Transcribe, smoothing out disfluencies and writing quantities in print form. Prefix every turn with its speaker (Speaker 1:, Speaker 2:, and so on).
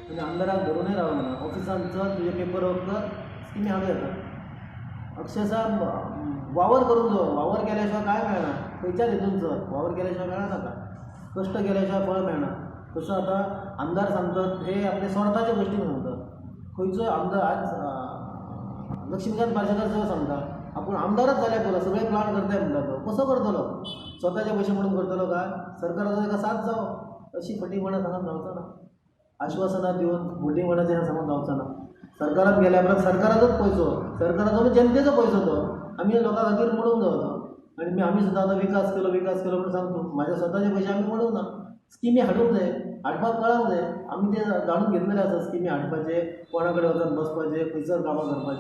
Speaker 1: म्हणजे आमदाराक धरूनय राव म्हणा ऑफिसान चल तुझे पेपर वर्क कर स्किमी हाडूं येता अक्षरशः वावर करून जो वावर केल्याशिवाय काय मिळणार खंयच्याच हितून चल वावर केल्याशिवाय मेळना ताका कष्ट केल्याशिवाय फळ मेळना तसं आता आमदार सांगतात हे आपले स्वार्थाच्या गोष्टी सांगतात खंयचो आमदार आज लक्ष्मीकांत पार्सेकर सगळं सांगता आपण आमदारच झाल्या पुरो सगळे प्लान करताय म्हणटा तो कसो करतलो स्वताचे पैसे म्हणून करतलो काय सरकाराचो एका साथ जावं अशी फटींगपणां सांगत जावचो ना आश्वासनां दिवन फटींगपणाचें हें सांगत जावचो ना सरकारात गेल्या परत सरकाराचोच पयसो सरकाराचो म्हणजे जनतेचो पयसो तो आमी लोकां खातीर मोडूंक जावचो आनी आमी सुद्दां आतां विकास केलो म्हणून सांगतो म्हाज्या स्वताचे पयशे आमी मोडूंक ना स्किमी हाडूंक जाय हाडपाक कळंक जाय आमी ते जाणून घेतलेले आसा स्किमी हाडपाचे कोणा कडेन वचून बसपाचें खंयसर कामां करपाचें